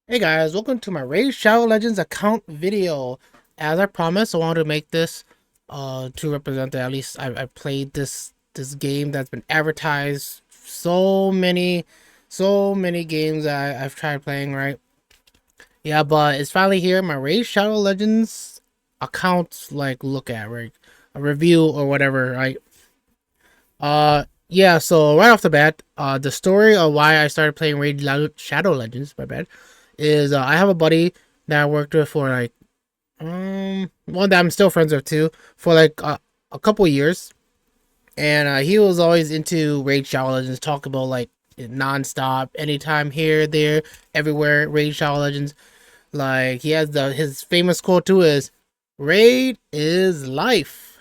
Hey guys, welcome to my Raid Shadow Legends account video. As I promised, I wanted to make this to represent that at least I played this game that's been advertised so many games that I've tried playing, right? Yeah, but it's finally here, my Raid Shadow Legends account like look at, right? A review or whatever, right? Yeah, so right off the bat, the story of why I started playing Shadow Legends, my bad, is I have a buddy that I worked with for like one that I'm still friends with too for like a couple years, and he was always into Raid Shadow Legends, talk about like nonstop, anytime here, there, everywhere. Raid Shadow Legends, like he has his famous quote too is "Raid is life."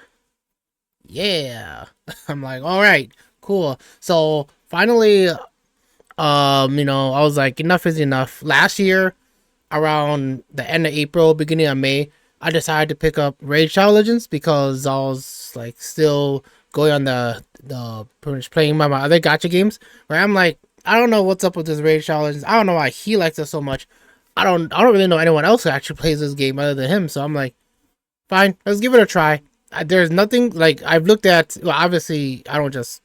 Yeah, I'm like, all right, cool. So finally, I was like, enough is enough. Last year, around the end of April, beginning of May, I decided to pick up Raid Shadow Legends because I was like still going on the pretty much playing my other gacha games. Where I'm like, I don't know what's up with this Raid Shadow Legends. I don't know why he likes it so much. I don't really know anyone else who actually plays this game other than him. So I'm like, fine, let's give it a try. There's nothing like I've looked at. Well, obviously, I don't just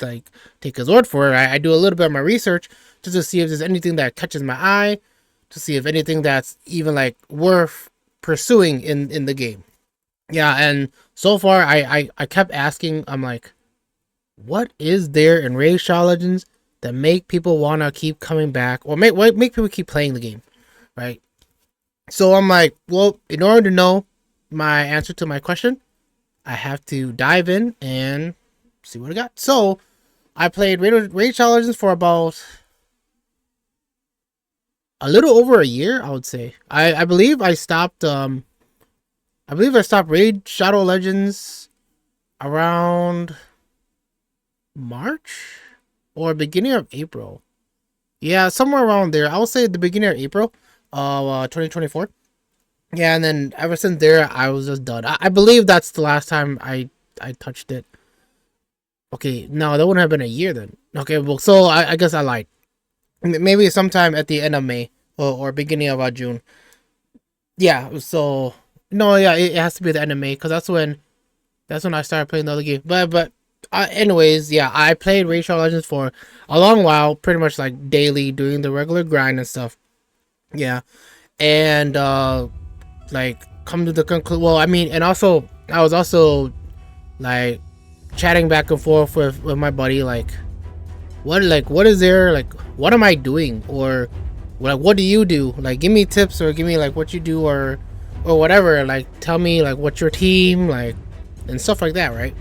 like take his word for it. I do a little bit of my research just to see if there's anything that catches my eye, to see if anything that's even like worth pursuing in the game. Yeah, and so far I kept asking. I'm like, what is there in Raid Shadow Legends that make people wanna keep coming back or make people keep playing the game, right? So I'm like, well, in order to know my answer to my question, I have to dive in and see what I got. So I played Raid Shadow Legends for about a little over a year, I would say. I believe I stopped Raid Shadow Legends around March or beginning of April. Yeah, somewhere around there. I would say the beginning of April of 2024. Yeah, and then ever since there, I was just done. I believe that's the last time I touched it. Okay, no, that wouldn't have been a year then. Okay, well, so I guess I lied. Maybe sometime at the end of May or beginning of June. Yeah, so no, yeah, it has to be the end of May because that's when I started playing the other game. But anyways, yeah, I played Raid Shadow Legends for a long while, pretty much like daily, doing the regular grind and stuff. Yeah, and like come to the conclusion. Well, I mean, and also I was also like chatting back and forth with my buddy, what is there, like what am I doing, or like what do you do, like give me tips or give me like what you do, or whatever, like tell me like what's your team like and stuff like that, right?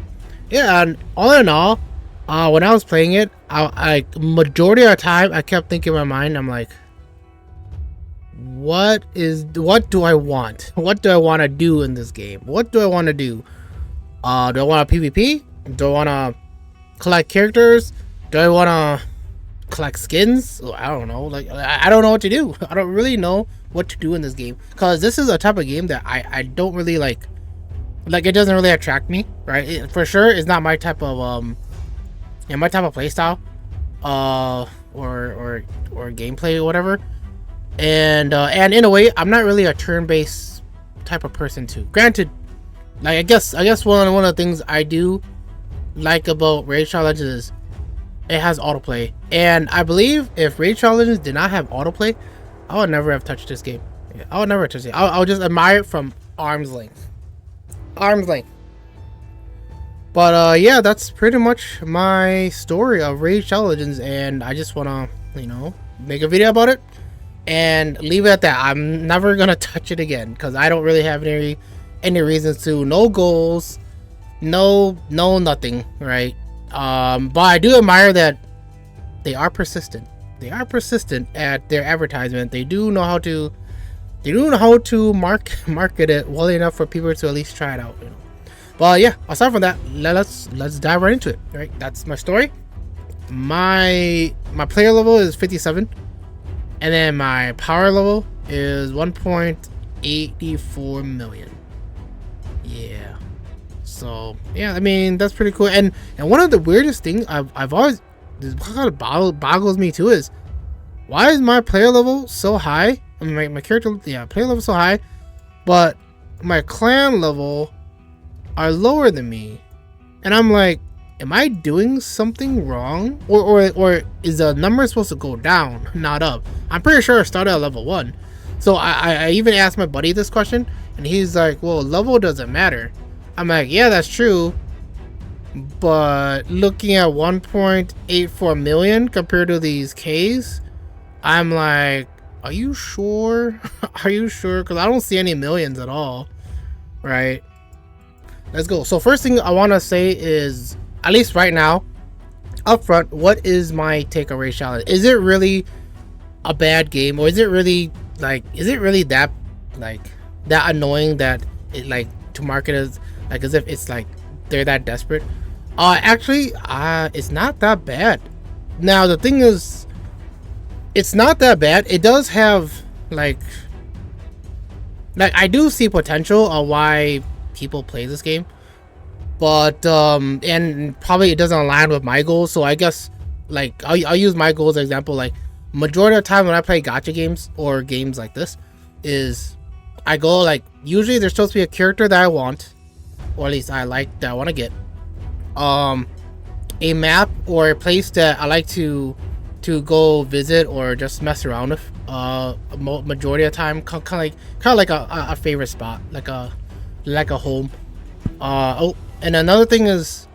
Yeah, and all in all, when I was playing it, I majority of the time I kept thinking in my mind, I'm like, what do I want, what do I want to do in this game, what do I want to do, do I want a PvP, do I want to collect characters, do I want to collect skins? I don't know. Like I don't know what to do. I don't really know what to do in this game because this is a type of game that I don't really like. Like it doesn't really attract me, right? For sure, it's not my type of my type of playstyle, or gameplay or whatever. And in a way, I'm not really a turn-based type of person too. Granted, like I guess one of the things I do like about Raid Shadow Legends is it has autoplay, and I believe if Raid Shadow Legends did not have autoplay, I would never have touched this game. Yeah, I would never touch it. I would just admire it from arm's length. Arm's length. But yeah, that's pretty much my story of Raid Shadow Legends, and I just wanna, make a video about it and leave it at that. I'm never gonna touch it again because I don't really have any reasons to. No goals, no nothing, right? But I do admire that they are persistent. They are persistent at their advertisement. They do know how to market it well enough for people to at least try it out. But yeah, aside from that, let's dive right into it. Right, that's my story. My player level is 57, and then my power level is 1.84 million. Yeah. So yeah, I mean that's pretty cool. And one of the weirdest things I've always, this kind of boggles me too, is why is my player level so high? I mean, my character, yeah, player level so high, but my clan level are lower than me. And I'm like, am I doing something wrong? Or is the number supposed to go down, not up? I'm pretty sure I started at level 1. So I even asked my buddy this question, and he's like, well, level doesn't matter. I'm like, yeah, that's true. But looking at 1.84 million compared to these Ks, I'm like, are you sure? Are you sure? Because I don't see any millions at all. Right? Let's go. So first thing I want to say is, at least right now, up front, what is my take on Raid Shadow? Is it really a bad game, or is it really that that annoying that it like to market as like as if it's like they're that desperate? Actually, it's not that bad. Now the thing is, it's not that bad. It does have like I do see potential of why people play this game, but and probably it doesn't align with my goals. So I guess like I'll use my goals as example. Like majority of the time when I play gacha games or games like this, is I go like usually there's supposed to be a character that I want, or at least I like that I want to get, a map or a place that I like to go visit or just mess around with. Majority of the time, kind of like a favorite spot, like a home. And another thing is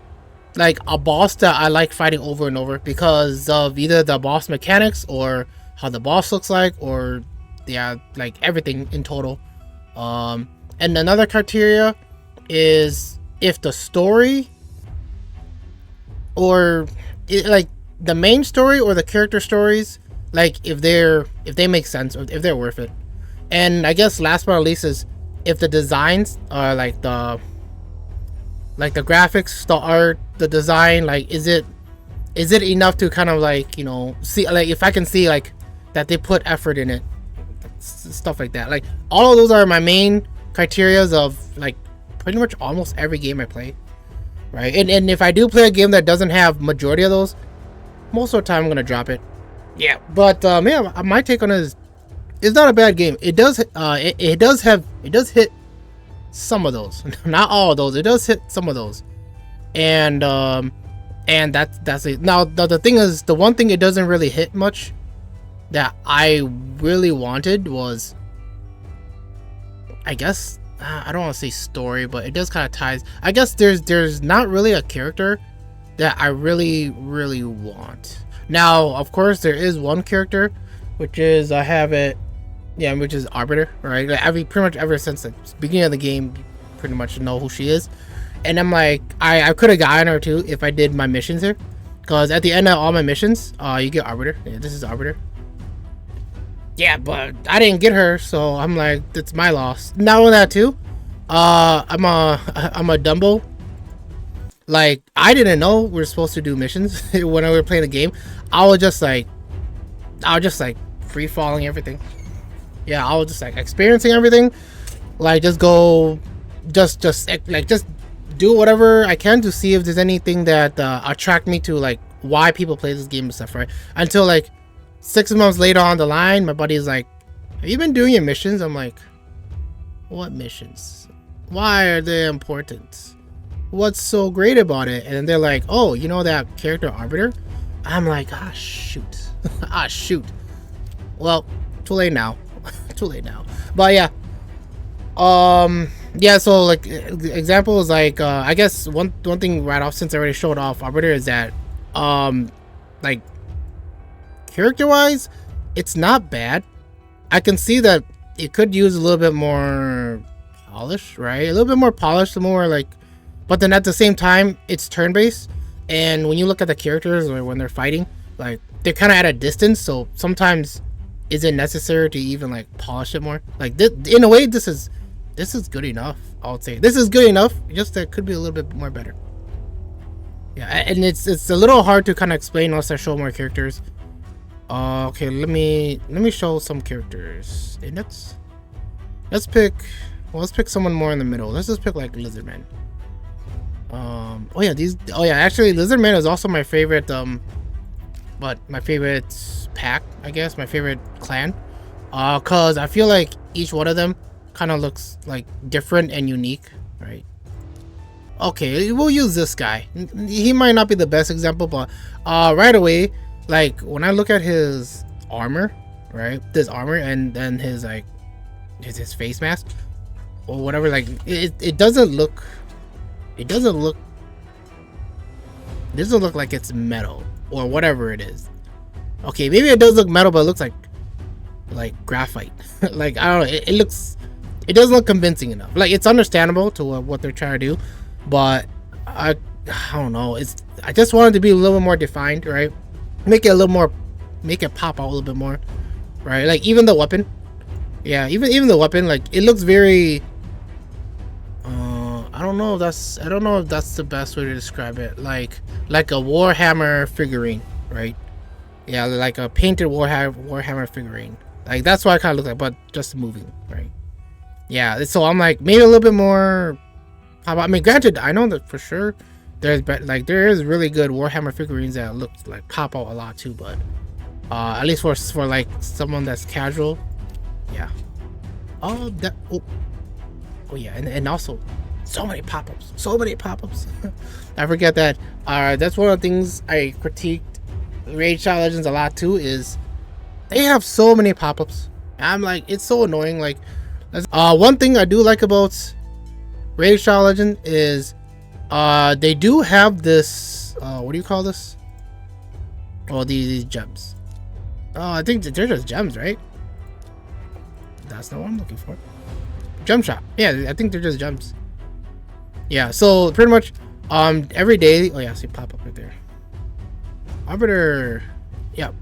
like a boss that I like fighting over and over because of either the boss mechanics or how the boss looks like, or yeah, like everything in total. And another criteria is if the story or like the main story or the character stories, like if they make sense or if they're worth it. And I guess last but not least is if the designs are like the graphics, the art, the design, like is it enough to kind of like, you know, see, like if I can see like that they put effort in it, stuff like that. Like all of those are my main criterias of like pretty much almost every game I play, right? And if I do play a game that doesn't have majority of those, most of the time I'm gonna drop it. Yeah, but yeah, my take on it is it's not a bad game. It does it does hit some of those, not all of those. It does hit some of those, and that's it. Now the thing is, the one thing it doesn't really hit much that I really wanted was, I guess, I don't want to say story, but it does kind of ties. I guess there's not really a character that I really want. Now, of course, there is one character, which is I have it, yeah, which is Arbiter, right? Like pretty much ever since the beginning of the game, you pretty much know who she is. And I'm like, I could have gotten her too if I did my missions here, because at the end of all my missions, you get Arbiter. Yeah, this is Arbiter. Yeah, but I didn't get her, so I'm like, it's my loss. Not only that too, I'm a Dumbo. Like I didn't know we were supposed to do missions when I were playing the game. I was just like free falling everything. Yeah, I was just like experiencing everything. Like just go, just do whatever I can to see if there's anything that attract me to like why people play this game and stuff, right? Until like 6 months later on the line, my buddy's like, have you been doing your missions? I'm like, what missions? Why are they important? What's so great about it? And they're like, oh, you know that character Arbiter? I'm like, ah, shoot. Ah, shoot. Well, too late now. Too late now. But yeah. Yeah, so like example is like I guess one thing right off, since I already showed off Arbiter, is that like character wise it's not bad. I can see that it could use a little bit more polish, right? A little bit more polish, more like, but then at the same time it's turn-based, and when you look at the characters or when they're fighting, like they're kind of at a distance, so sometimes is it necessary to even like polish it more? Like this, in a way, this is good enough. I would say this is good enough, just that could be a little bit more better. Yeah, and it's a little hard to kind of explain unless I show more characters. Okay, let me show some characters. Let's pick someone more in the middle. Let's just pick like Lizardman. Actually Lizardman is also my favorite but my favorite pack, I guess, my favorite clan. Cause I feel like each one of them kind of looks like different and unique, right? Okay, we'll use this guy. He might not be the best example, but right away, like when I look at his armor, right? This armor and then his like his face mask or whatever, like it doesn't look like it's metal or whatever it is. Okay, maybe it does look metal, but it looks like graphite. Like I don't know, it doesn't look convincing enough. Like it's understandable to what they're trying to do, but I don't know. I just wanted to be a little bit more defined, right? Make it pop out a little bit more, right? Like even the weapon, yeah, even the weapon, like it looks very. I don't know if that's the best way to describe it. Like a Warhammer figurine, right? Yeah, like a painted Warhammer figurine. Like that's what I kind of look like, but just moving, right? Yeah, so I'm like maybe a little bit more. I mean, granted, I know that for sure there is really good Warhammer figurines that look like pop out a lot too, but at least for like someone that's casual, yeah. Oh yeah, and also so many pop-ups. I forget that. That's one of the things I critiqued Raid Shadow Legends a lot too, is they have so many pop-ups. I'm like, it's so annoying. Like, one thing I do like about Raid Shadow Legend is they do have this what do you call this? Oh, these gems. Oh, I think they're just gems, right? That's not what I'm looking for. Gem shop. Yeah, I think they're just gems. Yeah, so pretty much every day. Oh yeah, see, pop up right there. Arbiter. Yeah.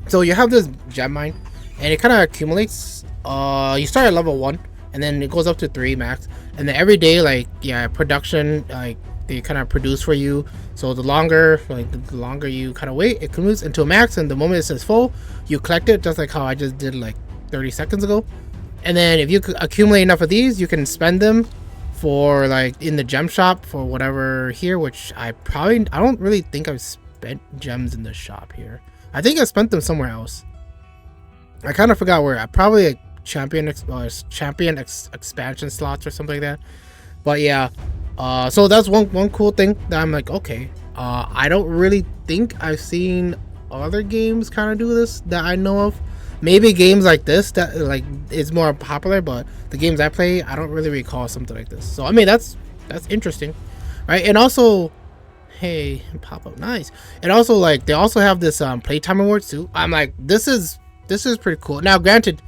So you have this gem mine and it kind of accumulates. You start at level 1 and then it goes up to 3 max, and then every day, like, yeah, production, like they kind of produce for you. So the longer you kind of wait, it comes into a max, and the moment it says full, you collect it, just like how I just did like 30 seconds ago. And then if you accumulate enough of these, you can spend them for like in the gem shop for whatever here, which I don't really think I've spent gems in the shop here. I think I spent them somewhere else. I kind of forgot where. I probably like champion expansion slots or something like that. But yeah, so that's one cool thing that I'm like, okay, I don't really think I've seen other games kind of do this that I know of. Maybe games like this that like is more popular, but the games I play, I don't really recall something like this. So I mean, that's interesting, right? And also, hey, pop up, nice. And also, like, they also have this playtime awards too. I'm like, this is pretty cool. Now, granted,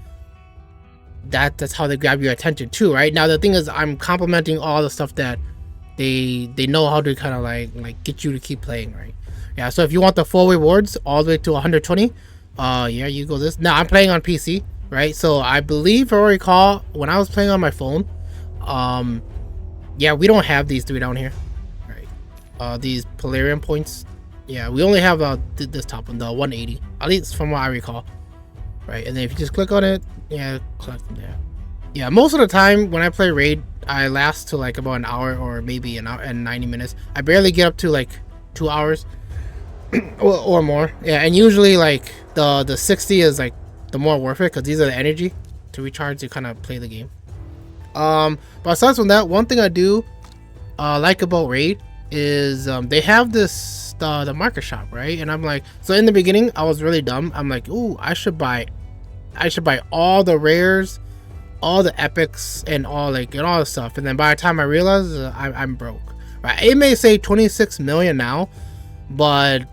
that's how they grab your attention too, right? Now the thing is, I'm complimenting all the stuff that they know how to kind of like get you to keep playing, right? Yeah. So if you want the full rewards all the way to 120. Yeah, you go this. Now I'm playing on PC, right? So I believe, if I recall, when I was playing on my phone, yeah, we don't have these 3 down here, right? These Polarium points, yeah, we only have this top one, the 180, at least from what I recall, right? And then if you just click on it, yeah, collect them there. Yeah, most of the time when I play Raid, I last to like about an hour or maybe an hour and 90 minutes. I barely get up to like 2 hours. or more, yeah, and usually like the 60 is like the more worth it, because these are the energy to recharge to kind of play the game. But aside from that, one thing I do like about Raid is they have this the market shop, right? And I'm like, so in the beginning I was really dumb. I'm like, ooh, I should buy all the rares, all the epics, and all the stuff. And then by the time I realized I'm broke, right? It may say 26 million now, but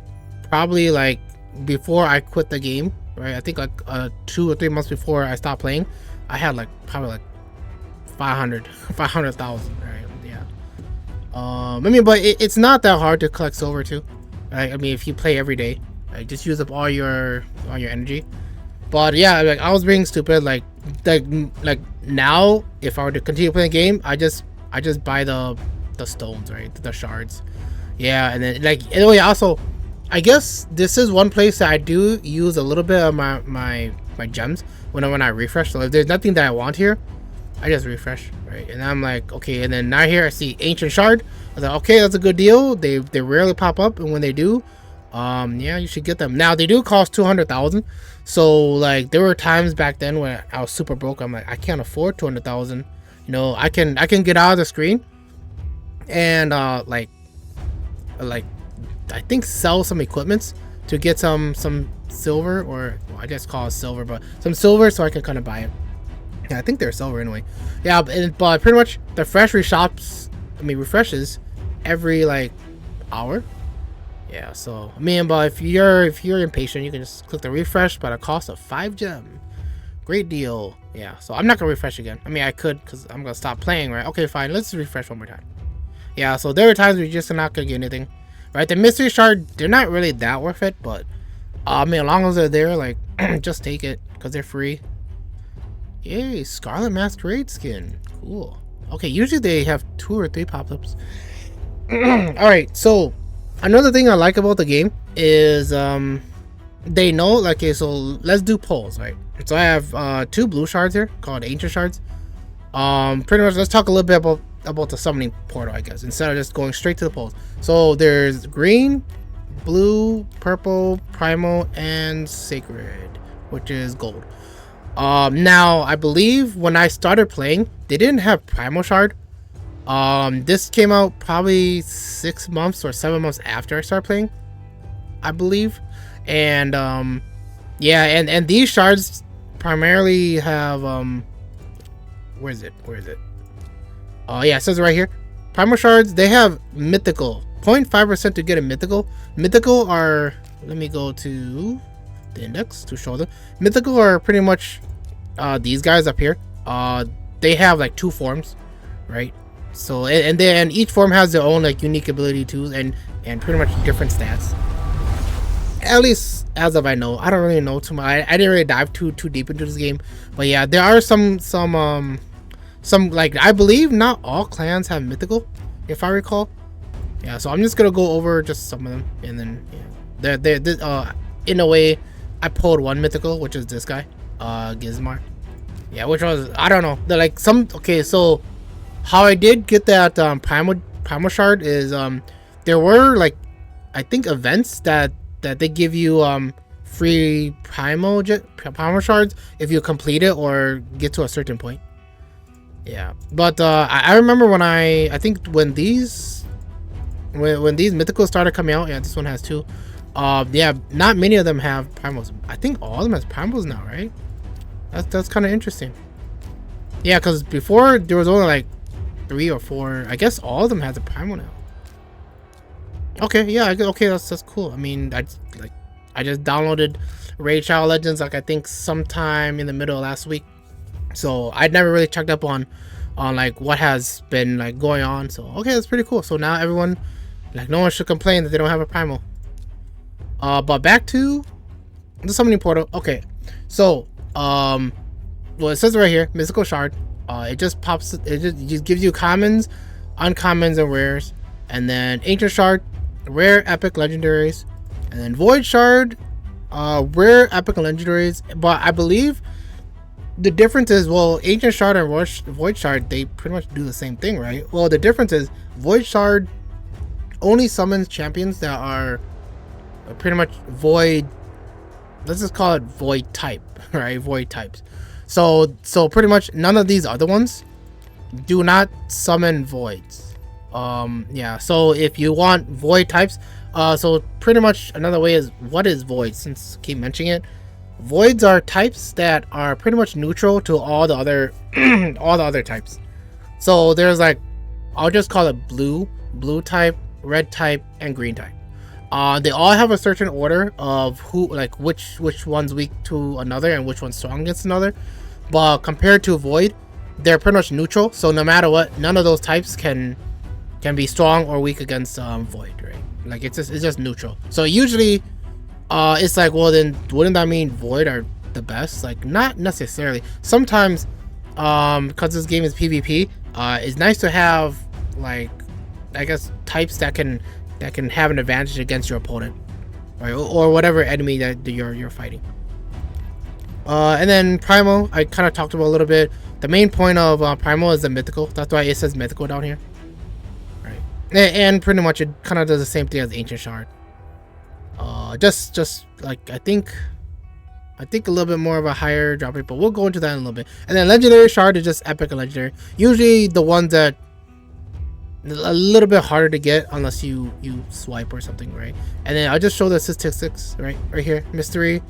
probably like before I quit the game, right? I think like 2 or 3 months before I stopped playing, I had like probably like 500,000, right? Yeah. I mean, but it's not that hard to collect silver too, right? I mean, if you play every day, right? Just use up all your energy. But yeah, like I was being stupid. Like now, if I were to continue playing the game, I just buy the stones, right? The shards. Yeah, and then like anyway, also, I guess this is one place that I do use a little bit of my gems when I refresh. So if there's nothing that I want here, I just refresh, right? And I'm like, okay. And then now here I see ancient shard. I was like, okay, that's a good deal. They rarely pop up, and when they do, Yeah, you should get them. Now they do cost 200,000. So like there were times back then when I was super broke. I'm like, I can't afford 200,000. You know, I can get out of the screen and like I think sell some equipments to get some silver, or well, I guess call it silver, but some silver so I can kind of buy it. Yeah, I think they're silver anyway. Yeah, but pretty much the refreshes every like hour. Yeah, so I mean, but if you're impatient, you can just click the refresh, but a cost of 5 gem. Great deal. Yeah, so I'm not gonna refresh again. I mean, I could because I'm gonna stop playing, right? Okay, fine. Let's refresh one more time. Yeah, so there are times where you're just not gonna get anything, right? The mystery shard, they're not really that worth it, but I mean, as long as they're there, like just take it because they're free. Yay, Scarlet Masquerade skin. Cool. Okay, usually they have 2 or 3 pop-ups. Alright, so another thing I like about the game is they know, like, okay, so let's do polls, right? So I have 2 blue shards here called ancient shards. Pretty much let's talk a little bit about the summoning portal, I guess, instead of just going straight to the polls. So there's green, blue, purple, primal, and sacred, which is gold. Now I believe when I started playing, they didn't have primal shard. This came out probably 6 months or 7 months after I started playing, I believe. And yeah, and these shards primarily have where is it? Oh yeah, it says it right here. Primal shards, they have mythical 0.5% to get a mythical. Mythical are, let me go to the index to show them. Mythical are pretty much these guys up here. They have like 2 forms, right? So and then each form has their own like unique ability too, and pretty much different stats. At least as of I know, I don't really know too much. I didn't really dive too deep into this game, but yeah, there are some like, I believe not all clans have mythical, if I recall. Yeah, so I'm just gonna go over just some of them, and then yeah, they're in a way, I pulled 1 mythical, which is this guy, Gizmar. Yeah, which was, I don't know, they're like some, okay, so how I did get that primal shard is there were like, I think, events that they give you free primal shards if you complete it or get to a certain point. Yeah, but I remember when I think when these mythicals started coming out. Yeah, this one has 2. Yeah, not many of them have primals. I think all of them has primals now, right? That's kind of interesting. Yeah, because before there was only like 3 or 4. I guess all of them has a primal now. Okay, yeah, okay, that's cool. I mean, I just downloaded Raid Shadow Legends, like I think sometime in the middle of last week. So I'd never really checked up on like what has been like going on. So okay, that's pretty cool. So now everyone, like, no one should complain that they don't have a primal. But back to the summoning portal. Okay, so well, it says right here, mystical shard. It just gives you commons, uncommons, and rares. And then ancient shard, rare, epic, legendaries. And then void shard, rare, epic, and legendaries. But I believe the difference is, well, ancient shard and void shard, they pretty much do the same thing, right? Well, the difference is void shard only summons champions that are pretty much void, let's just call it void type, right? Void types. So pretty much none of these other ones do not summon voids. Yeah, so if you want void types, so pretty much another way is, what is void, since I keep mentioning it. Voids are types that are pretty much neutral to all the other all the other types. So there's like, I'll just call it blue type, red type, and green type. They all have a certain order of who, like, which one's weak to another and which one's strong against another. But compared to void, they're pretty much neutral. So no matter what, none of those types can be strong or weak against void, right? Like, it's just neutral. So usually it's like, well, then wouldn't that mean void are the best? Like, not necessarily. Sometimes because this game is PvP, it's nice to have, like, I guess, types that can have an advantage against your opponent, right? Or whatever enemy that you're fighting. And then primal, I kind of talked about a little bit. The main point of primal is the mythical. That's why it says mythical down here, right? And pretty much it kind of does the same thing as ancient shard. Just like I think a little bit more of a higher drop rate, but we'll go into that in a little bit. And then legendary shard is just epic and legendary. Usually the ones that a little bit harder to get unless you swipe or something, right? And then I'll just show the statistics right here. Mystery,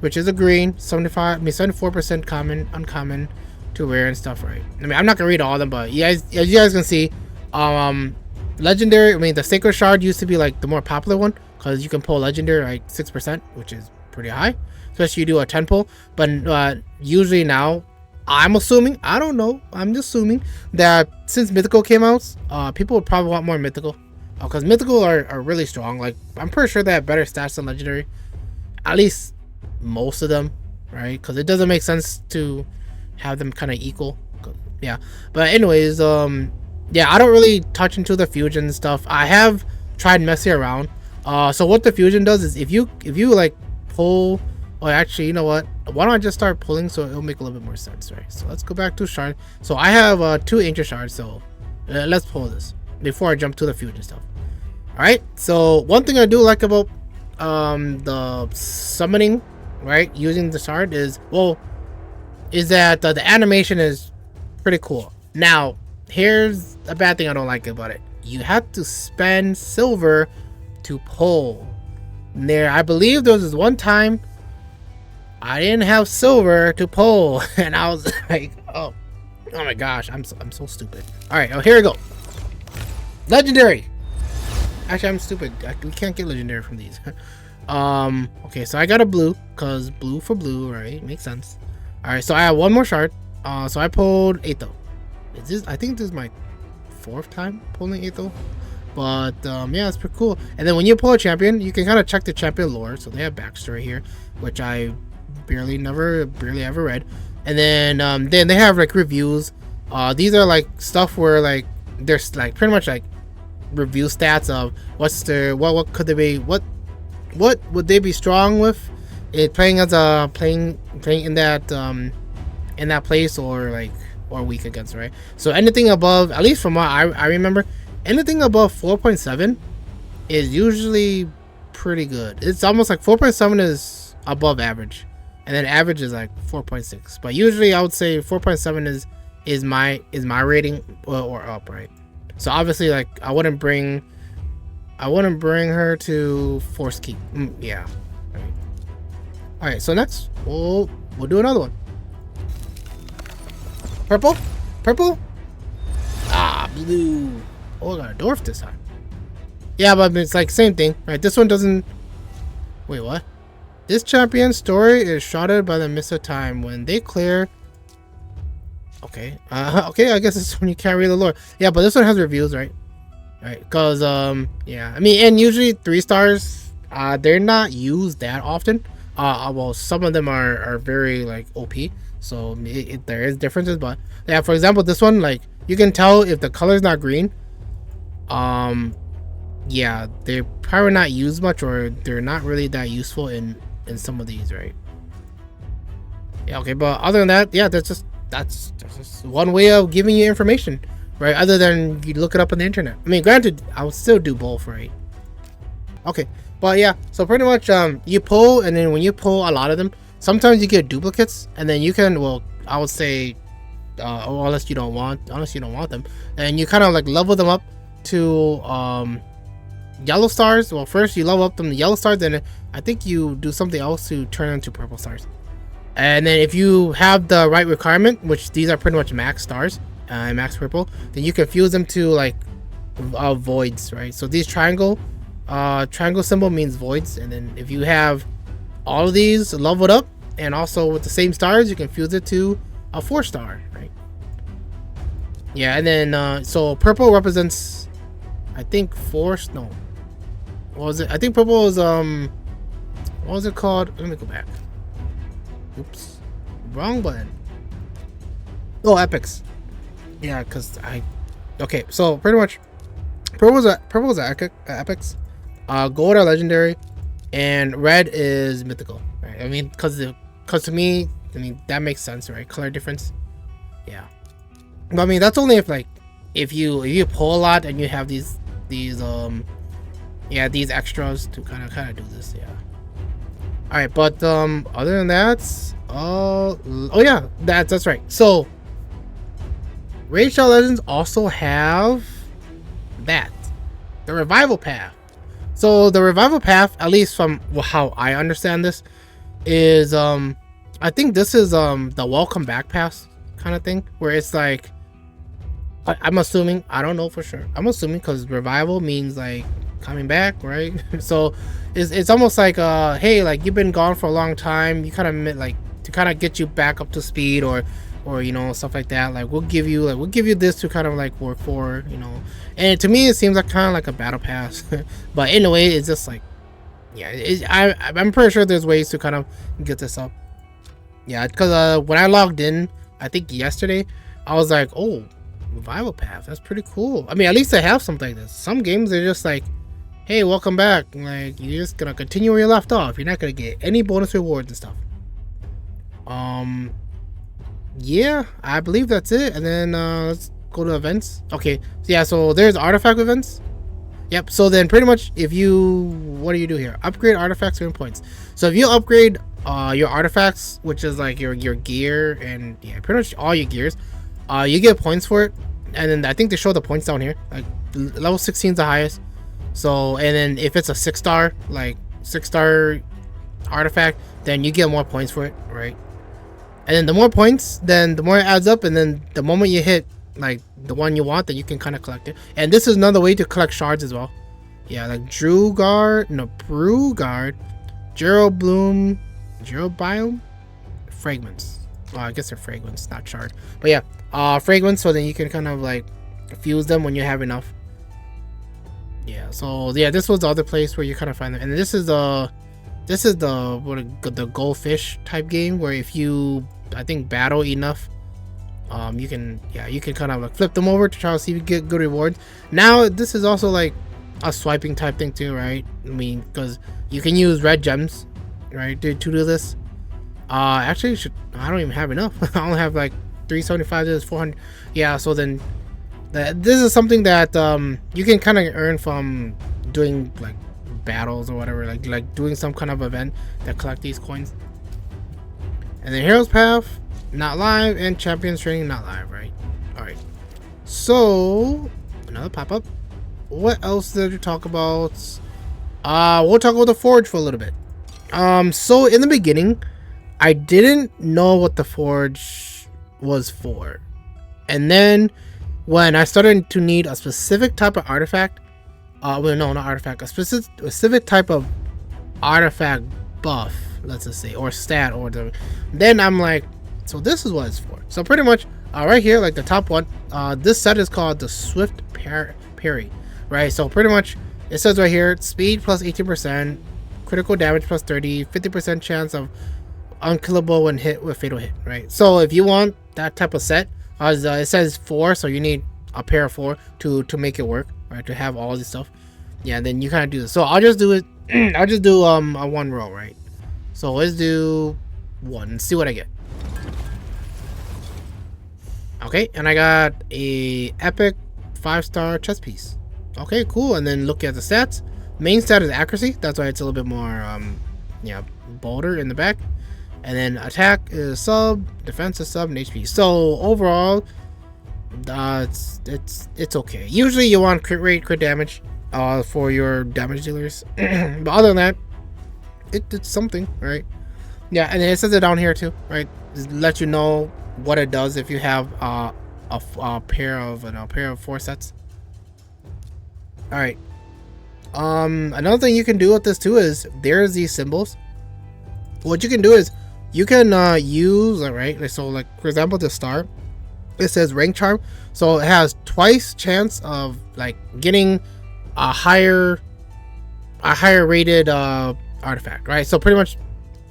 which is a green, 74% common, uncommon to rare and stuff, right? I mean, I'm not gonna read all of them, but you guys, as you guys can see, legendary. I mean, the sacred shard used to be like the more popular one because you can pull legendary like 6%, which is pretty high, especially you do a 10 pull. But usually now, I'm assuming, I don't know, I'm just assuming that since mythical came out, people would probably want more mythical, because mythical are really strong. Like, I'm pretty sure they have better stats than legendary, at least most of them, right? Because it doesn't make sense to have them kind of equal. Yeah, but anyways, yeah, I don't really touch into the fusion stuff. I have tried messing around. So what the fusion does is if you like pull, or actually, you know what, why don't I just start pulling so it'll make a little bit more sense, right? So let's go back to shard. So I have 2 ancient shards, so let's pull this before I jump to the fusion stuff. All right, so one thing I do like about the summoning, right, using the shard is, well, is that the animation is pretty cool. Now here's a bad thing I don't like about it. You have to spend silver to pull. There, I believe there was this one time I didn't have silver to pull, and I was like, oh my gosh, I'm so stupid. All right, oh, here we go. Legendary. Actually, I'm stupid. We can't get legendary from these. Okay, so I got a blue, cause blue for blue, right? Makes sense. All right, so I have one more shard. So I pulled Aetho. Is this? I think this is my 4th time pulling Aetho. But yeah, it's pretty cool. And then when you pull a champion, you can kind of check the champion lore. So they have backstory here, which I barely ever read. And then they have like reviews. These are like stuff where like there's like pretty much like review stats of what's their what could they be, what would they be strong with it, playing as a playing in that place, or like or weak against, right? So anything above, at least from what I remember, anything above 4.7 is usually pretty good. It's almost like 4.7 is above average, and then average is like 4.6. But usually I would say 4.7 is my rating, or up, right? So obviously, like, I wouldn't bring her to force keep. Yeah. All right. So next we'll do another one. Purple. Ah, blue. Oh, I got a dwarf this time. Yeah, but it's like same thing, right? This one doesn't. Wait, what? This champion's story is shrouded by the mist of time when they clear. Okay. Okay, I guess it's when you can't read the lore. Yeah, but this one has reviews, right? Right, because yeah, I mean, and usually 3 stars, they're not used that often. Well, some of them are very like OP, so there is differences. But yeah, for example, this one, like, you can tell if the color's not green. Yeah, they're probably not used much, or they're not really that useful in some of these, right? Yeah, okay, but other than that, yeah, that's just one way of giving you information, right? Other than you look it up on the internet. I mean, granted, I would still do both, right? Okay, but yeah, so pretty much you pull, and then when you pull a lot of them, sometimes you get duplicates, and then you can, well, I would say, unless you don't want them, and you kind of like level them up to yellow stars. Well, first you level up them to yellow stars, then I think you do something else to turn them into purple stars. And then if you have the right requirement, which these are pretty much max stars, max purple, then you can fuse them to like voids, right? So these triangle symbol means voids, and then if you have all of these leveled up and also with the same stars, you can fuse it to a 4-star, right? Yeah, and then so purple represents, I think, no, what was it? I think purple is what was it called? Let me go back. Oops, wrong button. Oh, epics. Yeah, because okay, so pretty much purple is epics, gold are legendary, and red is mythical, right? I mean, because to me, I mean, that makes sense, right? Color difference. Yeah, but I mean, that's only if like if you pull a lot and you have these Yeah, these extras to kind of do this. Yeah. All right, but other than that, oh yeah, that's right. So Raid Shadow Legends also have that, the revival path. So the revival path, at least from how I understand this, is I think this is the welcome back pass kind of thing, where it's like, I'm assuming, I don't know for sure, I'm assuming, because revival means like coming back, right? So it's almost like hey, like you've been gone for a long time, you kind of like to kind of get you back up to speed, or you know, stuff like that. Like we'll give you this to kind of like work for, you know. And to me it seems like kind of like a battle pass but in a way it's just like, yeah, I'm pretty sure there's ways to kind of get this up. Yeah, because when I logged in, I think yesterday, I was like, oh, revival path, that's pretty cool. I mean, at least they have something like this. Some games are just like, hey, welcome back, like you're just gonna continue where you left off, you're not gonna get any bonus rewards and stuff. Yeah, I believe that's it. And then let's go to events. Okay, so yeah, so there's artifact events. Yep, so then pretty much if you, what do you do here? Upgrade artifacts, earn points. So if you upgrade your artifacts, which is like your gear, and yeah, pretty much all your gears, you get points for it. And then I think they show the points down here, like level 16 is the highest. So, and then if it's a 6-star, like 6-star artifact, then you get more points for it, right? And then the more points, then the more it adds up, and then the moment you hit like the one you want, then you can kind of collect it. And this is another way to collect shards as well. Yeah, like Brugard, Gerobloom, Gerobiome, fragments. Well, I guess they're fragments, not shard. But yeah, fragments. So then you can kind of like fuse them when you have enough. Yeah. So yeah, this was the other place where you kind of find them, and this is the goldfish type game where if you, I think, battle enough, you can kind of like flip them over to try to see if you get good rewards. Now this is also like a swiping type thing too, right? I mean, because you can use red gems, right, to do this. Actually, I don't even have enough. I only have like 375. There's 400. Yeah, so then this is something that you can kind of earn from doing like battles or whatever, like doing some kind of event that collect these coins. And then Heroes Path, not live, and Champions Training, not live, right? All right. So another pop-up. What else did you talk about? We'll talk about the Forge for a little bit. So in the beginning, I didn't know what the Forge was for, and then when I started to need a specific type of artifact, well, no, not artifact, a specific type of artifact buff, let's just say, or stat, or whatever, then I'm like, so this is what it's for. So pretty much, right here, like the top one, this set is called the Swift Parry, right? So pretty much, it says right here, speed plus 18%, critical damage plus 30, 50% chance of unkillable when hit with fatal hit, right? So if you want that type of set, it says 4, so you need a pair of 4 to make it work, right? To have all this stuff. Yeah, then you kind of do this. So I'll just do it. I'll just do a 1 row, right? So let's do 1 and see what I get. Okay, and I got a epic 5-star chest piece. Okay, cool. And then look at the stats. Main stat is accuracy. That's why it's a little bit more yeah, bolder in the back. And then attack is sub, defense is sub, and HP. So overall, it's okay. Usually you want crit rate, crit damage for your damage dealers. But other than that, it's something, right? Yeah, and it says it down here too, right? Just let you know what it does if you have a pair of 4 sets. All right. Another thing you can do with this too is there's these symbols. What you can do is you can use, right? So like for example, the star, it says rank charm, so it has twice chance of like getting a higher rated artifact, right? So pretty much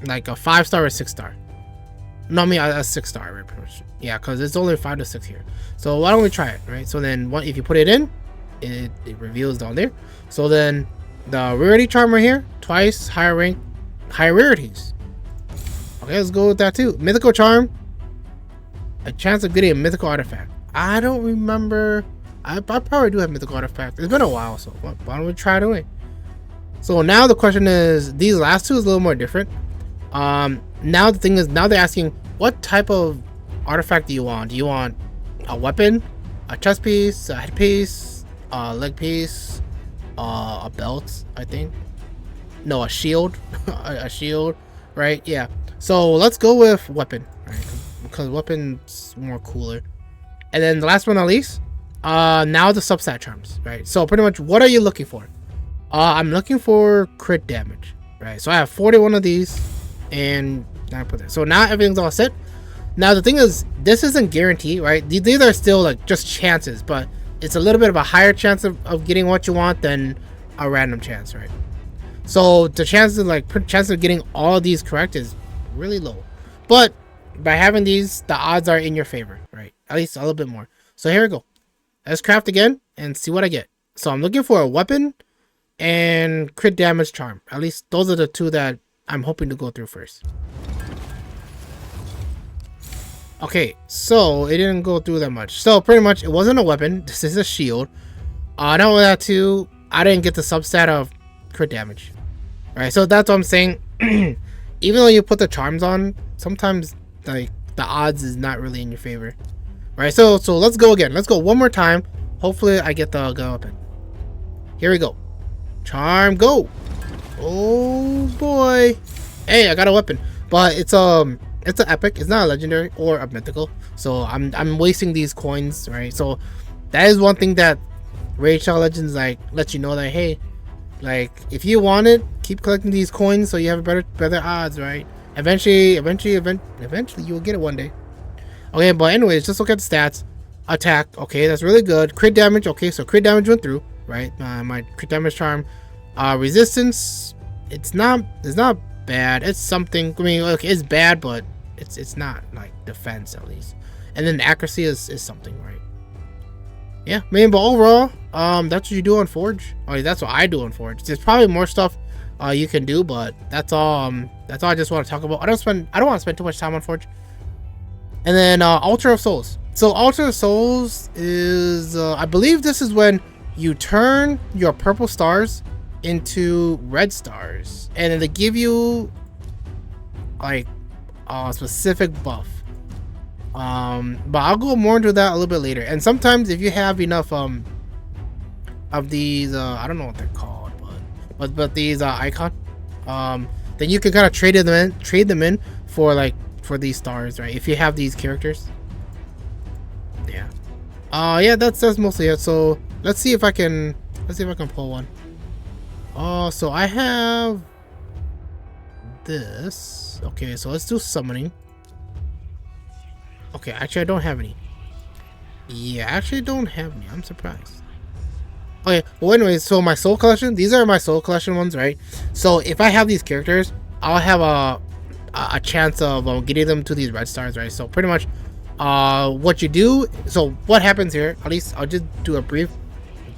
like a 5-star or 6-star. No, I mean a 6-star, right? Pretty much. Yeah, because it's only 5 to 6 here. So why don't we try it, right? So then if you put it in, it reveals down there. So then the rarity charm right here, twice higher rank, higher rarities. Okay, let's go with that too. Mythical charm, a chance of getting a mythical artifact. I don't remember. I probably do have mythical artifact. It's been a while, so why don't we try it away? So now the question is, these last two is a little more different. Now the thing is, now they're asking what type of artifact do you want? Do you want a weapon, a chest piece, a headpiece, a leg piece, a belt? I think. No, a shield, a shield, right? Yeah. So let's go with weapon, right? Because weapon's more cooler. And then the last one, not least, now the substat charms, right? So pretty much, what are you looking for? I'm looking for crit damage, right? So I have 41 of these, and I put that. So now everything's all set. Now the thing is, this isn't guaranteed, right? These are still like just chances, but it's a little bit of a higher chance of getting what you want than a random chance, right? So the chances of getting all of these correct is really low, but by having these, the odds are in your favor, right? At least a little bit more. So here we go. Let's craft again and see what I get. So I'm looking for a weapon and crit damage charm. At least those are the two that I'm hoping to go through first. Okay, so it didn't go through that much. So pretty much it wasn't a weapon. This is a shield. Not only that too, I didn't get the substat of crit damage. Right, so that's what I'm saying. Even though you put the charms on, sometimes like the odds is not really in your favor. Right, so let's go again. Let's go one more time. Hopefully I get the weapon. Here we go. Charm, go. Oh boy. Hey, I got a weapon. But it's an epic. It's not a legendary or a mythical. So I'm wasting these coins, right? So that is one thing that Raid Shadow Legends like lets you know that, hey, like if you want it, keep collecting these coins so you have better odds, right? Eventually you will get it one day. Okay, but anyways, just look at the stats. Attack, okay, that's really good. Crit damage, okay, so crit damage went through, right? My crit damage charm. Resistance, it's not bad. It's something. I mean, okay, it's bad, but it's not like defense at least. And then accuracy is something, right? Yeah, I mean, but overall, that's what you do on Forge. Oh, that's what I do on Forge. There's probably more stuff you can do, but that's all I just want to talk about. I don't want to spend too much time on Forge. And then Altar of Souls. So Altar of Souls is I believe this is when you turn your purple stars into red stars, and then they give you like a specific buff. But I'll go more into that a little bit later. And sometimes if you have enough of these I don't know what they're called, but these icon, then you can kind of trade them in for these stars, right? If you have these characters. Yeah. Yeah, that's mostly it. So let's see if I can pull one. So I have this. Okay, so let's do summoning. Okay, actually I don't have any. Yeah, actually don't have any. I'm surprised. Okay, well anyways, so my soul collection, these are my soul collection ones, right? So if I have these characters, I'll have a chance of getting them to these red stars, right? So pretty much what you do, so what happens here, at least I'll just do a brief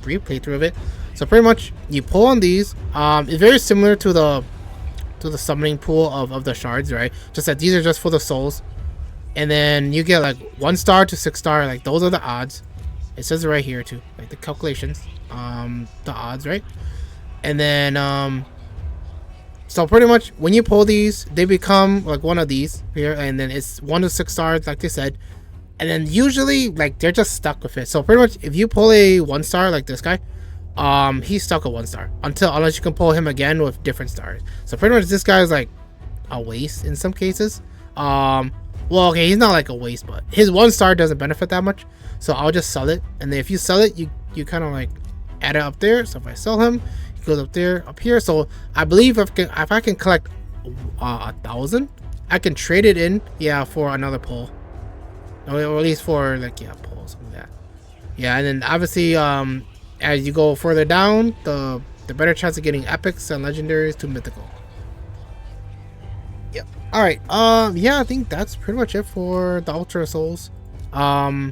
playthrough of it. So pretty much you pull on these. It's very similar to the summoning pool of the shards, right? Just that these are just for the souls. And then you get like 1 star to 6 star, like those are the odds. It says it right here too, like the calculations, the odds, right? And then so pretty much when you pull these, they become like one of these here, and then it's 1 to 6 stars, like they said. And then usually like they're just stuck with it. So pretty much if you pull a 1 star like this guy, he's stuck at 1 star unless you can pull him again with different stars. So pretty much this guy is like a waste in some cases. Well, okay, he's not like a waste, but his 1 star doesn't benefit that much. So I'll just sell it, and then if you sell it, you kind of like add it up there. So if I sell him, he goes up there, up here. So I believe if I can collect 1,000, I can trade it in, yeah, for another pull, or at least for like, yeah, pull, something like that. Yeah, and then obviously as you go further down, the better chance of getting epics and legendaries to mythical. Yep. All right. Yeah, I think that's pretty much it for the Ultra Souls. And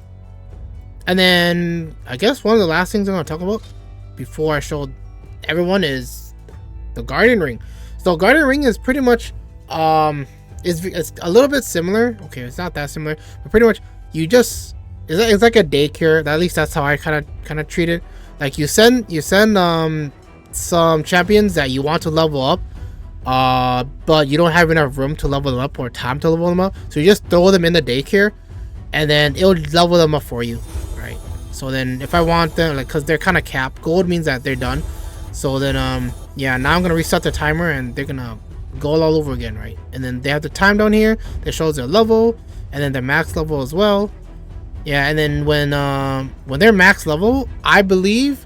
then I guess one of the last things I'm gonna talk about before I show everyone is the Guardian Ring. So Guardian Ring is pretty much it's a little bit similar. Okay, it's not that similar, but pretty much you just it's like a daycare. At least that's how I kind of treat it. Like you send some champions that you want to level up, but you don't have enough room to level them up or time to level them up, so you just throw them in the daycare, and then it'll level them up for you, right? So then if I want them, like, because they're kind of capped, gold means that they're done. So then yeah, now I'm gonna reset the timer and they're gonna go all over again, right? And then they have the time down here that shows their level and then their max level as well. Yeah, and then when they're max level, I believe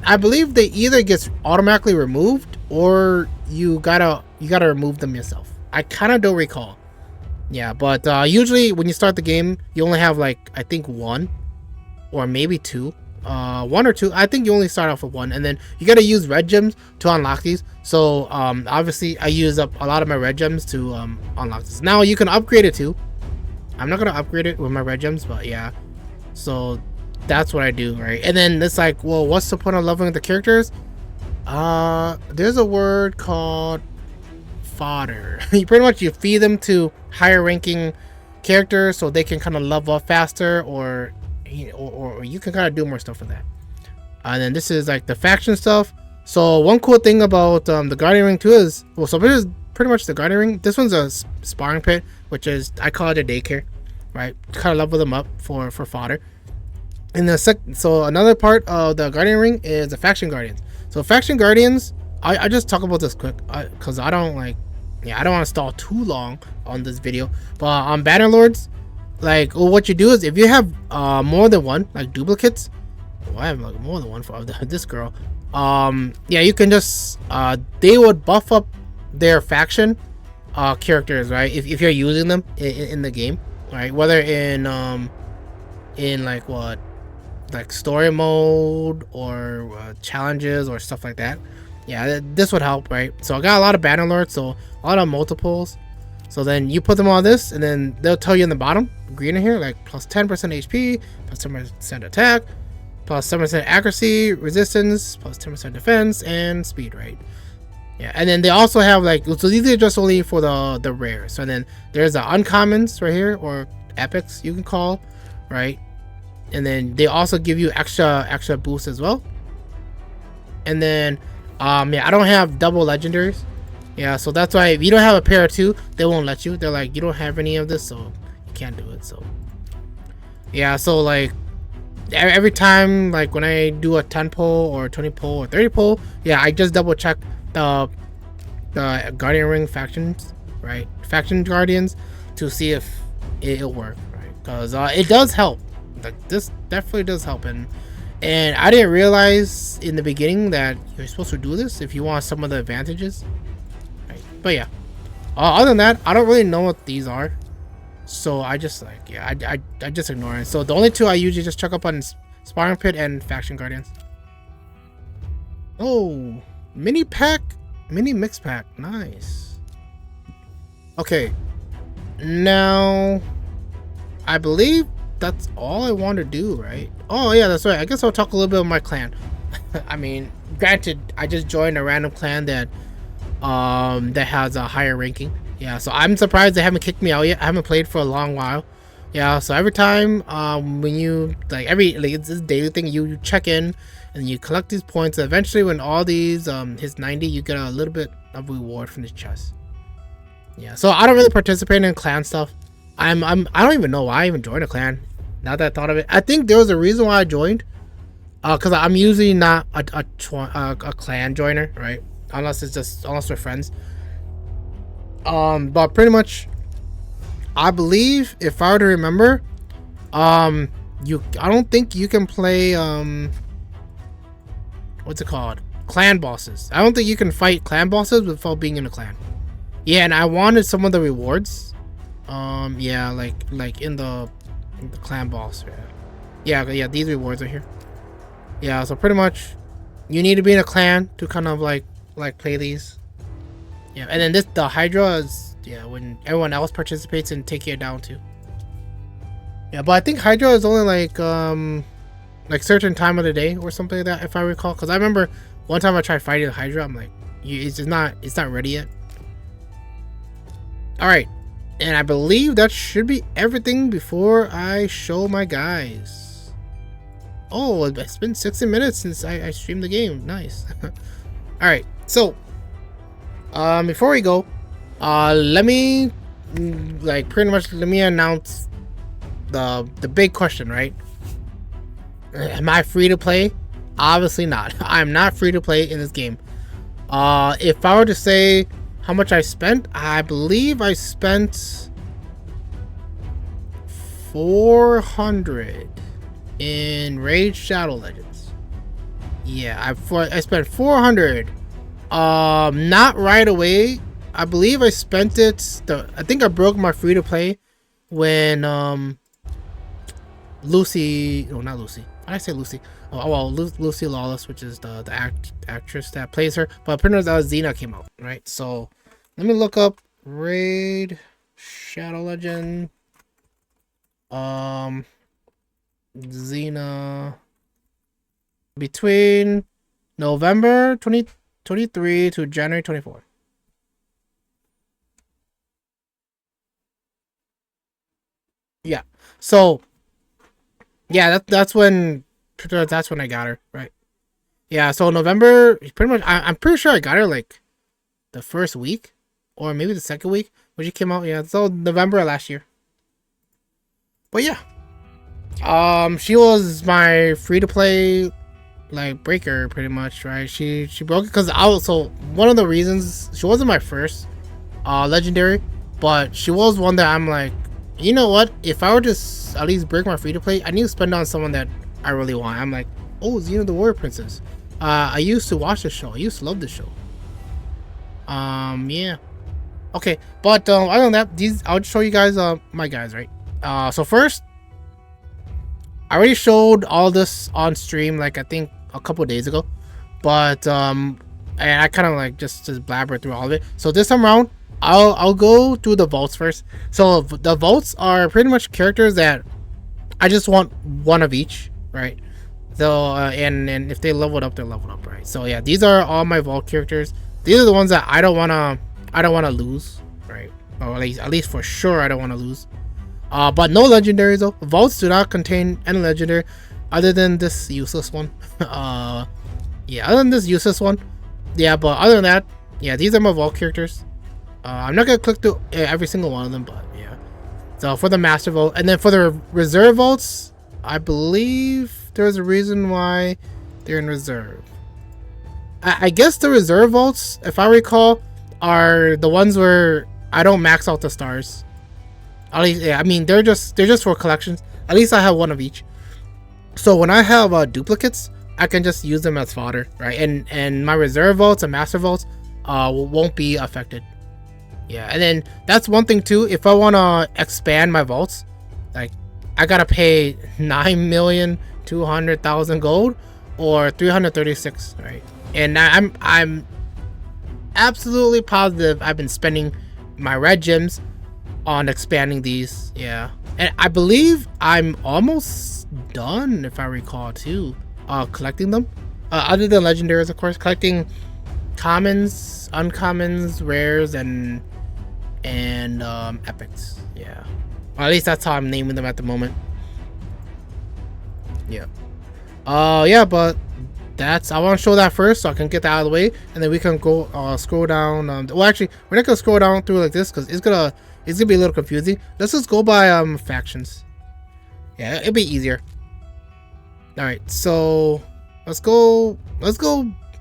they either get automatically removed or you gotta remove them yourself. I kind of don't recall. Yeah, but usually when you start the game, you only have like, I think, one or maybe two. One or two. I think you only start off with one, and then you gotta use red gems to unlock these. So obviously I use up a lot of my red gems to unlock this. Now you can upgrade it too. I'm not gonna upgrade it with my red gems, but yeah. So that's what I do, right? And then it's like, well, what's the point of leveling the characters? There's a word called fodder. You pretty much you feed them to higher ranking characters so they can kind of level up faster, or you can kind of do more stuff with that. And then this is like the faction stuff. So one cool thing about the guardian ring too is, well, so this is pretty much the guardian ring. This one's a sparring pit, which is, I call it a daycare, right? Kind of level them up for fodder. And so another part of the guardian ring is the faction guardians. So faction guardians, I just talk about this quick because I don't want to stall too long on this video. But on banner lords, like, well, what you do is if you have more than one, like duplicates. I have like more than one for this girl. Yeah, you can just they would buff up their faction characters, right? If you're using them in the game, right? Whether in like what, like story mode or challenges or stuff like that. Yeah, this would help, right? So I got a lot of banner lords, so a lot of multiples. So then you put them on this, and then they'll tell you in the bottom, green in here, like plus 10% HP, plus 10% attack, plus 7% accuracy, resistance, plus 10% defense, and speed, right? Yeah, and then they also have like, so these are just only for the rares. So then there's the uncommons right here, or epics you can call, right? And then they also give you extra boosts as well. And then yeah, I don't have double legendaries. Yeah, so that's why if you don't have a pair of two, they won't let you. They're like, you don't have any of this, so you can't do it. So yeah, so like every time, like when I do a 10 pull or 20 pull or 30 pull, yeah, I just double check the guardian ring factions, right? Faction guardians, to see if it'll work, right? Because it does help. Like, this definitely does help. And I didn't realize in the beginning that you're supposed to do this if you want some of the advantages, right? But yeah, other than that, I don't really know what these are, so I just like, yeah, I just ignore it. So the only two I usually just check up on is sparring pit and faction guardians. Oh, mini mix pack, nice. Okay, now I believe that's all I want to do, right? Oh yeah, that's right. I guess I'll talk a little bit about my clan. I mean, granted, I just joined a random clan that has a higher ranking. Yeah, so I'm surprised they haven't kicked me out yet. I haven't played for a long while. Yeah, so every time when you like it's this daily thing, you check in and you collect these points. And eventually, when all these hits 90, you get a little bit of reward from the chest. Yeah, so I don't really participate in clan stuff. I don't even know why I even joined a clan. Now that I thought of it, I think there was a reason why I joined. Because I'm usually not a clan joiner, right? Unless we're friends. But pretty much, I believe, if I were to remember, I don't think you can play what's it called? Clan bosses. I don't think you can fight clan bosses without being in a clan. Yeah, and I wanted some of the rewards. Yeah, like in the clan boss. Yeah, these rewards are here. Yeah, so pretty much you need to be in a clan to kind of like play these. Yeah, and then the Hydra is, yeah, when everyone else participates and take it down too. Yeah, but I think Hydra is only like certain time of the day or something like that, if I recall. Because I remember one time I tried fighting the Hydra, I'm like, it's not ready yet. All right. And I believe that should be everything before I show my guys. Oh, it's been 60 minutes since I streamed the game. Nice. All right, so before we go, let me pretty much let me announce the big question, right? Am I free to play? Obviously not. I'm not free to play in this game. If I were to say how much I spent, I believe I spent 400 in Raid Shadow Legends. Yeah, I spent 400. Not right away. I believe I spent it. I think I broke my free to play when Lucy. No, not Lucy. Why did I say Lucy? Oh well, Lucy Lawless, which is the actress that plays her. But pretty much Xena came out, right? So let me look up Raid Shadow Legend. Xena between November 2023 to January 24. Yeah. So yeah, that's when I got her, right? Yeah. So November, pretty much. I'm pretty sure I got her like the first week, or maybe the second week when she came out. Yeah. So November of last year. But yeah. She was my free to play like breaker pretty much, right? She broke it because I was, so one of the reasons she wasn't my first legendary, but she was one that I'm like, you know what, if I were to at least break my free to play, I need to spend on someone that I really want. I'm like, oh, Xena the Warrior Princess. I used to watch the show. I used to love the show. Yeah. Okay, but other than that, these I'll show you guys my guys, right? So first, I already showed all this on stream, like I think a couple days ago, but and I kind of like just blabber through all of it. So this time around, I'll go through the vaults first. So the vaults are pretty much characters that I just want one of each, right? So and if they leveled up, they're leveled up, right? So yeah, these are all my vault characters. These are the ones that I don't wanna lose, right? Or at least for sure I don't want to lose. But no legendaries though. Vaults do not contain any legendary other than this useless one. Yeah, other than this useless one. Yeah, but other than that, yeah, these are my vault characters. I'm not gonna click through every single one of them, but yeah. So for the master vault, and then for the reserve vaults, I believe there's a reason why they're in reserve. I guess the reserve vaults, if I recall, are the ones where I don't max out the stars. At least, yeah, I mean they're just for collections. At least I have one of each. So when I have duplicates, I can just use them as fodder, right? And my reserve vaults and master vaults won't be affected. Yeah, and then that's one thing too. If I want to expand my vaults, like I gotta pay 9,200,000 gold or 336, right? And I'm absolutely positive I've been spending my red gems on expanding these. Yeah, and I believe I'm almost done, if I recall too, collecting them, other than legendaries, of course, collecting commons, uncommons, rares, and epics. Yeah, or at least that's how I'm naming them at the moment. Yeah. Yeah, but that's, I want to show that first so I can get that out of the way, and then we can go scroll down. Well, actually, we're not gonna scroll down through like this because it's gonna be a little confusing. Let's just go by factions. Yeah, it'll be easier. All right, so let's go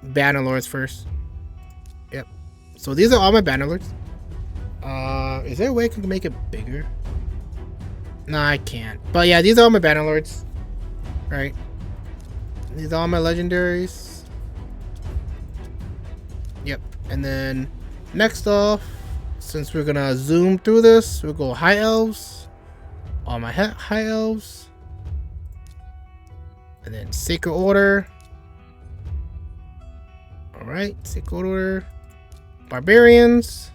Bannerlords first. Yep. So these are all my Bannerlords. Is there a way I can make it bigger? No, I can't. But yeah, these are all my Bannerlords. Right. These are all my legendaries. Yep. And then next off, since we're gonna zoom through this, we'll go high elves. All my high elves. And then sacred order. Alright, sacred order. Barbarians.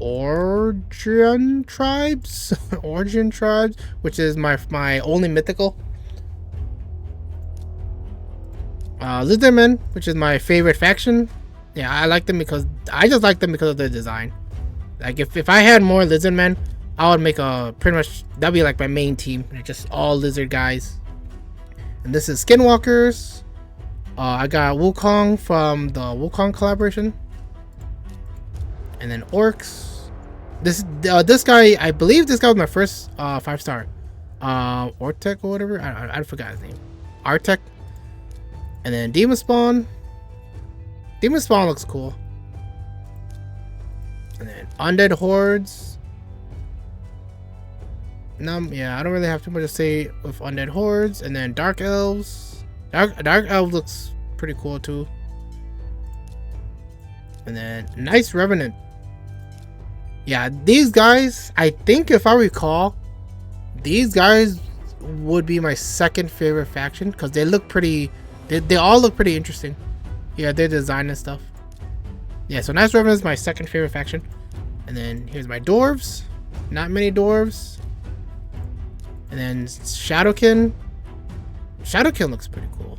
Origin tribes. Origin tribes, which is my only mythical. Lizardmen, which is my favorite faction. Yeah, I like them because I just like them because of their design. Like if I had more Lizardmen, I would make a pretty much that'd be like my main team. They're just all lizard guys. And this is Skinwalkers. I got Wukong from the Wukong collaboration. And then Orcs. This guy, I believe this guy was my first 5-star. Ortec or whatever. I forgot his name. Artec. And then Demon Spawn. Demon Spawn looks cool. And then Undead Hordes. Yeah, I don't really have too much to say with Undead Hordes. And then Dark Elves. Dark Elves looks pretty cool too. And then Nice Revenant. Yeah, these guys, I think if I recall, these guys would be my second favorite faction because they look pretty, they all look pretty interesting. Yeah, their design and stuff. Yeah, so Nice Revenant is my second favorite faction. And then here's my dwarves. Not many dwarves. And then Shadowkin. Shadowkin looks pretty cool.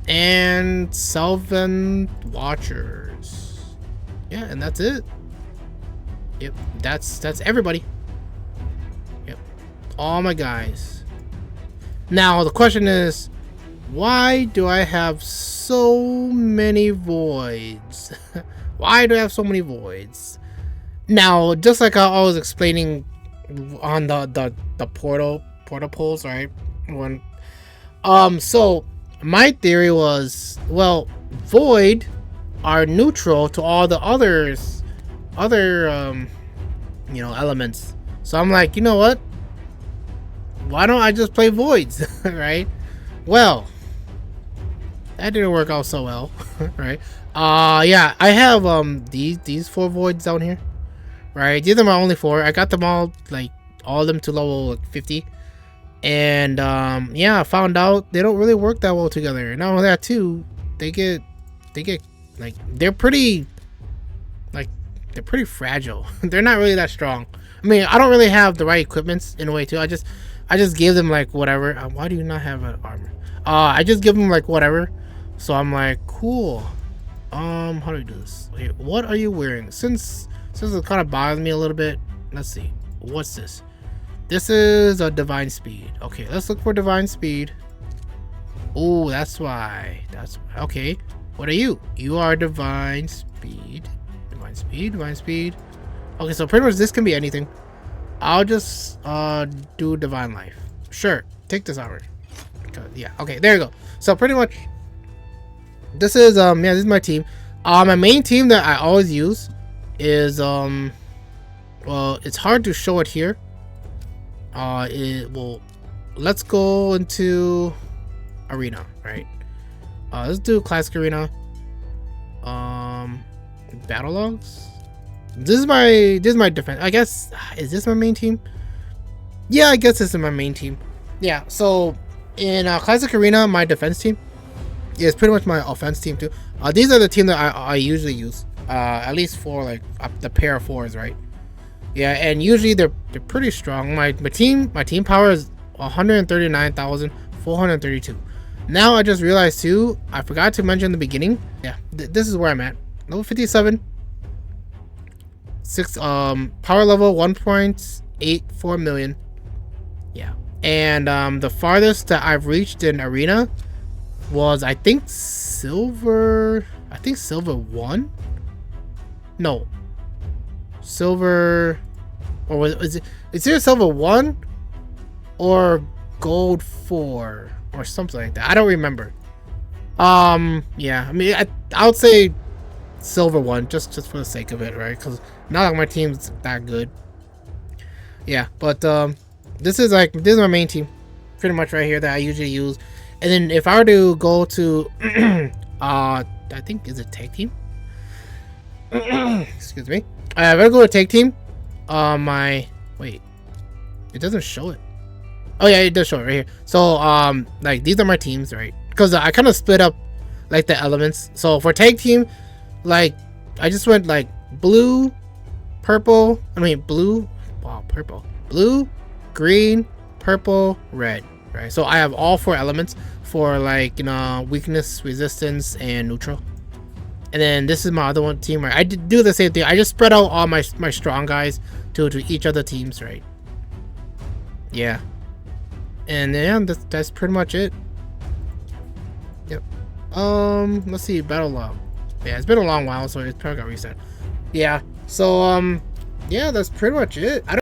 And Sylvan Watchers. Yeah, and that's it. Yep, that's everybody. Yep, all my guys. Now the question is, why do I have so many voids? Why do I have so many voids? Now, just like I was explaining on the portal polls, right? So my theory was, well, void are neutral to all the other elements. So I'm like, you know what? Why don't I just play voids, right? Well, that didn't work out so well, right? Yeah, I have these 4 voids down here, right? These are my only 4. I got them all, like all of them to level like 50, and yeah, I found out they don't really work that well together. And not only that too, they get like they're pretty fragile. They're not really that strong. I mean, I don't really have the right equipments in a way too. I just give them like whatever. Why do you not have an armor? I just give them like whatever. So I'm like, cool. How do we do this? Wait, what are you wearing? Since it kind of bothers me a little bit. Let's see. What's this? This is a divine speed. Okay, let's look for divine speed. Oh, that's why. Okay. What are you? You are divine speed. Divine speed. Okay, so pretty much this can be anything. I'll just do divine life. Sure, take this armor. Yeah, okay, there you go. So pretty much this is yeah, this is my team. My main team that I always use is well, it's hard to show it here. Let's go into arena, right? Let's do classic arena. Battle logs. This is my defense. I guess, is this my main team? Yeah, I guess this is my main team. Yeah, so in classic arena, my defense team is pretty much my offense team too. These are the team that I usually use, at least for like the pair of 4s, right? Yeah, and usually they're pretty strong. My team power is 139,432. Now I just realized too, I forgot to mention in the beginning. Yeah, this is where I'm at. Level 57. 6 power level 1.84 million. Yeah. And the farthest that I've reached in arena was, I think silver 1. No. Silver, or is it silver 1 or gold 4 or something like that? I don't remember. Yeah, I mean, I would say silver 1 just for the sake of it, right? Because not like my team's that good. Yeah, but this is my main team, pretty much right here that I usually use. And then if I were to go to I think, is it tag team? Excuse me. If I go to tag team, wait, it doesn't show it. Oh yeah, it does show it right here. So like these are my teams, right? Because I kind of split up like the elements. So for tag team, like I just went like blue, purple, blue, green, purple, red, right? So I have all 4 elements for like, weakness, resistance, and neutral. And then this is my other one team, right? I do the same thing. I just spread out all my strong guys to each other teams, right? Yeah. And then that's pretty much it. Yep. Let's see, battle log. Yeah, it's been a long while, so it's probably got reset. Yeah. So yeah, that's pretty much it. I don't